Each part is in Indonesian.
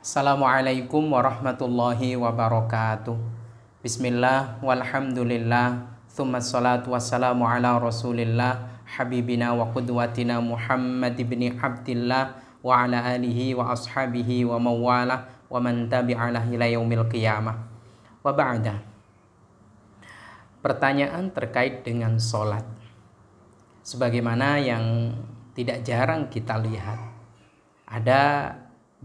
Assalamualaikum warahmatullahi wabarakatuh. Bismillah walhamdulillah. Thumma salatu wassalamu ala rasulillah habibina wa qudwatina Muhammad ibn Abdillah wa ala alihi wa ashabihi wa mawalah wa man tabi'alah ila yaumil qiyamah. Wa ba'da. Pertanyaan terkait dengan sholat, sebagaimana yang tidak jarang kita lihat, ada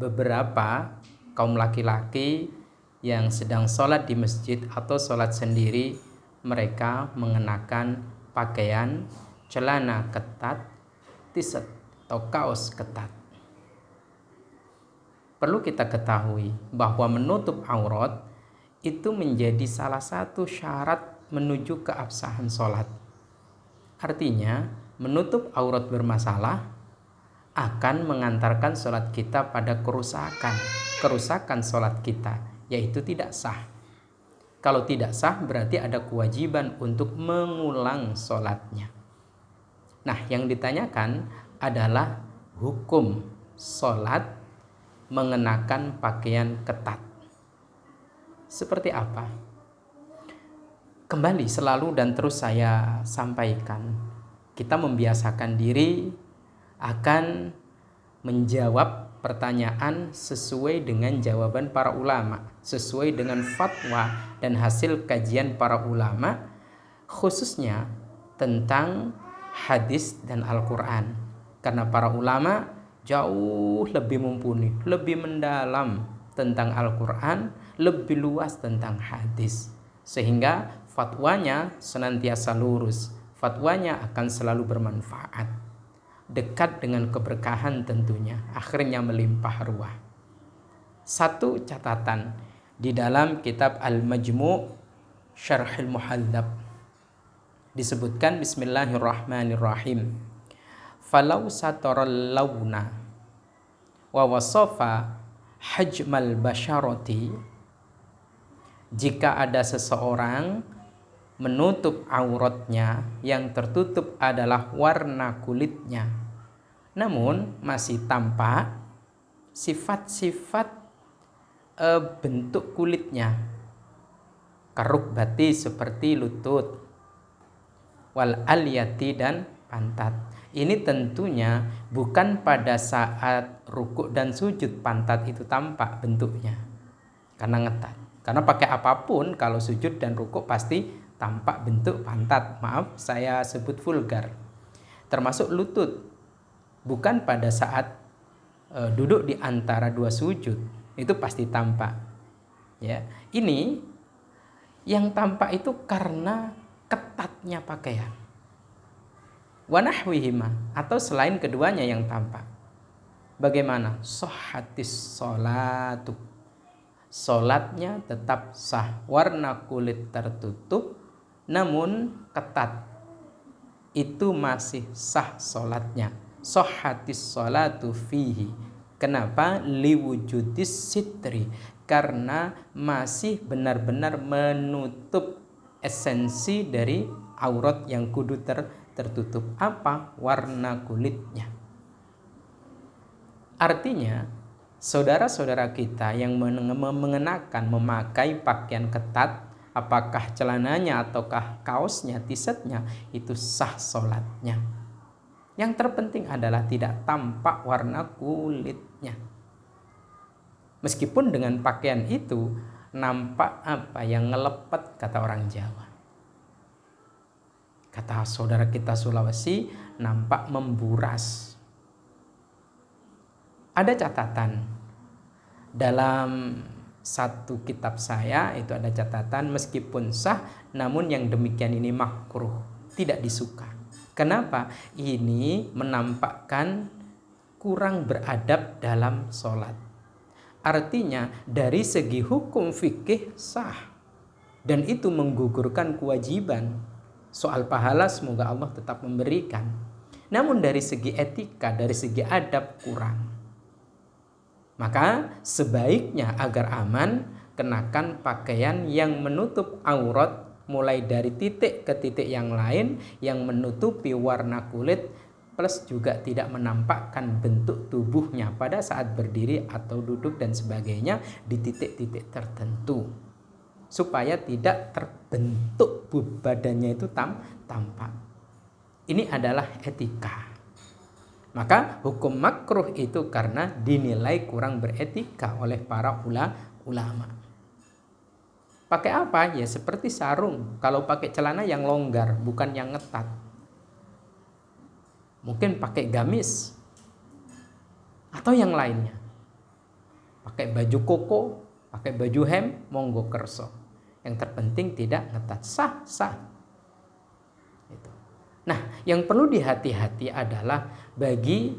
beberapa kaum laki-laki yang sedang sholat di masjid atau sholat sendiri, mereka mengenakan pakaian celana ketat, t-shirt atau kaos ketat. Perlu kita ketahui bahwa menutup aurat itu menjadi salah satu syarat menuju keabsahan sholat. Artinya, menutup aurat bermasalah akan mengantarkan sholat kita pada kerusakan sholat kita, yaitu tidak sah. Kalau tidak sah berarti ada kewajiban untuk mengulang sholatnya. Nah, yang ditanyakan adalah hukum sholat mengenakan pakaian ketat. Seperti apa? Kembali selalu dan terus saya sampaikan, kita membiasakan diri akan menjawab pertanyaan sesuai dengan jawaban para ulama, sesuai dengan fatwa dan hasil kajian para ulama, khususnya tentang hadis dan Al-Quran. Karena para ulama jauh lebih mumpuni, lebih mendalam tentang Al-Quran, lebih luas tentang hadis, sehingga fatwanya senantiasa lurus, fatwanya akan selalu bermanfaat, dekat dengan keberkahan tentunya, akhirnya melimpah ruah. Satu catatan di dalam kitab Al-Majmu' Syarhil Muhadzab disebutkan, bismillahirrahmanirrahim, falau sataral launa wa wasafa hajmal basharati, jika ada seseorang menutup auratnya, yang tertutup adalah warna kulitnya, namun masih tampak sifat-sifat bentuk kulitnya, karukbati seperti lutut, wal aliyati dan pantat. Ini tentunya bukan pada saat rukuk dan sujud pantat itu tampak bentuknya, karena ngetat. Karena pakai apapun kalau sujud dan rukuk pasti tampak bentuk pantat. Maaf, saya sebut vulgar. Termasuk lutut. Bukan pada saat duduk di antara dua sujud, itu pasti tampak. Ya, ini yang tampak itu karena ketatnya pakaian. Wa nahwihima, atau selain keduanya yang tampak. Bagaimana? Sahhatis sholatu, sholatnya tetap sah. Warna kulit tertutup namun ketat, itu masih sah sholatnya. Sahhatis sholatu fihi. Kenapa? Liwujudis sitri, karena masih benar-benar menutup esensi dari aurat yang kudu tertutup. Apa? Warna kulitnya. Artinya, saudara-saudara kita yang memakai pakaian ketat, apakah celananya ataukah kaosnya, t-shirtnya, itu sah sholatnya. Yang terpenting adalah tidak tampak warna kulitnya. Meskipun dengan pakaian itu nampak apa yang ngelepet, kata orang Jawa. Kata saudara kita Sulawesi, nampak memburas. Ada catatan dalam satu kitab saya, itu ada catatan, meskipun sah namun yang demikian ini makruh, tidak disuka. Kenapa? Ini menampakkan kurang beradab dalam sholat. Artinya dari segi hukum fikih sah, dan itu menggugurkan kewajiban. Soal pahala semoga Allah tetap memberikan, namun dari segi etika, dari segi adab kurang. Maka sebaiknya agar aman, kenakan pakaian yang menutup aurat mulai dari titik ke titik yang lain, yang menutupi warna kulit plus juga tidak menampakkan bentuk tubuhnya pada saat berdiri atau duduk dan sebagainya di titik-titik tertentu, supaya tidak terbentuk badannya itu tampak. Ini adalah etika. Maka hukum makruh itu karena dinilai kurang beretika oleh para ulama. Pakai apa? Ya seperti sarung. Kalau pakai celana yang longgar, bukan yang ngetat. Mungkin pakai gamis atau yang lainnya. Pakai baju koko, pakai baju hem, monggo kerso. Yang terpenting tidak ngetat, sah. Itu. Nah, yang perlu dihati-hati adalah bagi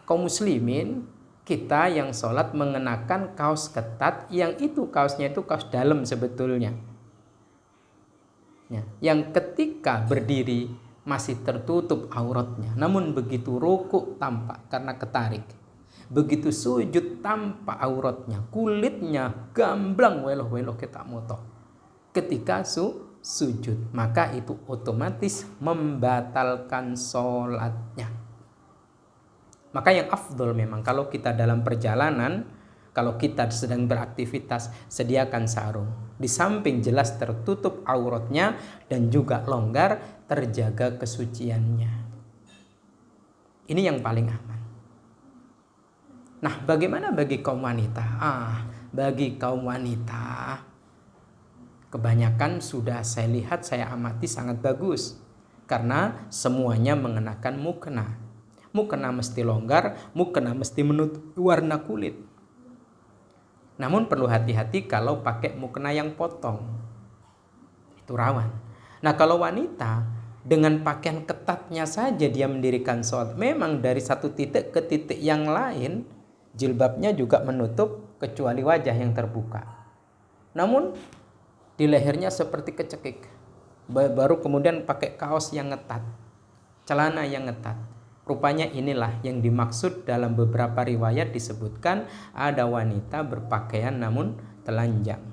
kaum muslimin, kita yang sholat mengenakan kaos ketat, yang itu kaosnya itu kaos dalam sebetulnya. Ya, yang ketika berdiri masih tertutup auratnya, namun begitu rukuk tampak karena ketarik. Begitu sujud tampak auratnya, kulitnya gamblang weloh-weloh kita moto. Ketika sujud, maka itu otomatis membatalkan sholatnya. Maka yang afdol memang kalau kita dalam perjalanan, kalau kita sedang beraktivitas, sediakan sarung. Di samping jelas tertutup auratnya dan juga longgar, terjaga kesuciannya. Ini yang paling aman. Nah, bagaimana bagi kaum wanita? Bagi kaum wanita, kebanyakan sudah saya lihat, saya amati sangat bagus. Karena semuanya mengenakan mukena. Mukena mesti longgar, mukena mesti menutup warna kulit. Namun perlu hati-hati kalau pakai mukena yang potong. Itu rawan. Nah, kalau wanita dengan pakaian ketatnya saja dia mendirikan sholat, memang dari satu titik ke titik yang lain jilbabnya juga menutup kecuali wajah yang terbuka. Namun di lehernya seperti kecekik. Baru kemudian pakai kaos yang ngetat, celana yang ngetat. Rupanya inilah yang dimaksud dalam beberapa riwayat disebutkan ada wanita berpakaian namun telanjang.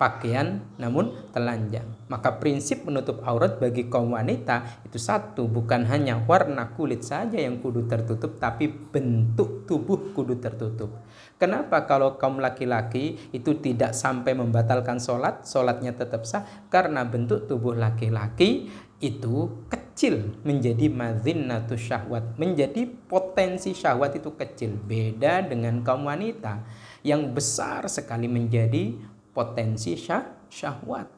Pakaian namun telanjang. Maka prinsip menutup aurat bagi kaum wanita itu satu, bukan hanya warna kulit saja yang kudu tertutup, tapi bentuk tubuh kudu tertutup. Kenapa kalau kaum laki-laki itu tidak sampai membatalkan sholatnya tetap sah? Karena bentuk tubuh laki-laki itu kecil, menjadi madzinnatus syahwat, menjadi potensi syahwat itu kecil. Beda dengan kaum wanita yang besar sekali menjadi potensi syahwat.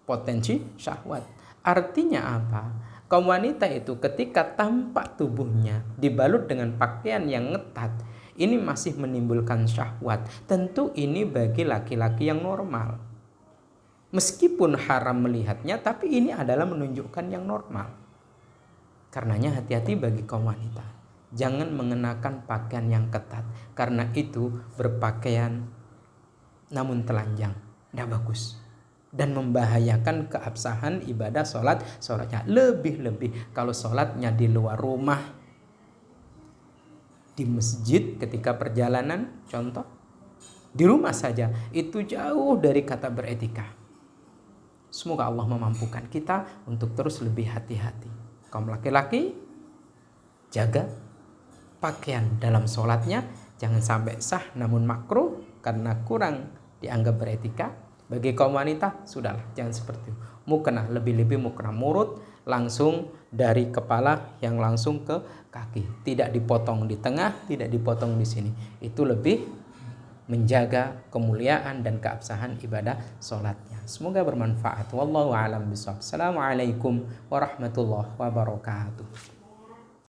Potensi syahwat. Artinya apa? Kaum wanita itu ketika tampak tubuhnya dibalut dengan pakaian yang ngetat, ini masih menimbulkan syahwat. Tentu ini bagi laki-laki yang normal. Meskipun haram melihatnya, tapi ini adalah menunjukkan yang normal. Karenanya hati-hati bagi kaum wanita. Jangan mengenakan pakaian yang ketat. Karena itu berpakaian namun telanjang, tidak bagus. Dan membahayakan keabsahan ibadah sholatnya. Lebih-lebih kalau sholatnya di luar rumah, di masjid ketika perjalanan, contoh. Di rumah saja, itu jauh dari kata beretika. Semoga Allah memampukan kita untuk terus lebih hati-hati. Kaum laki-laki, jaga pakaian dalam sholatnya. Jangan sampai sah namun makruh karena kurang dianggap beretika. Bagi kaum wanita, sudahlah, jangan seperti itu. Mukena, lebih-lebih mukena murut, langsung dari kepala yang langsung ke kaki. Tidak dipotong di tengah, tidak dipotong di sini. Itu lebih menjaga kemuliaan dan keabsahan ibadah sholatnya. Semoga bermanfaat. Wallahu a'lam bishawab. Assalamualaikum warahmatullahi wabarakatuh.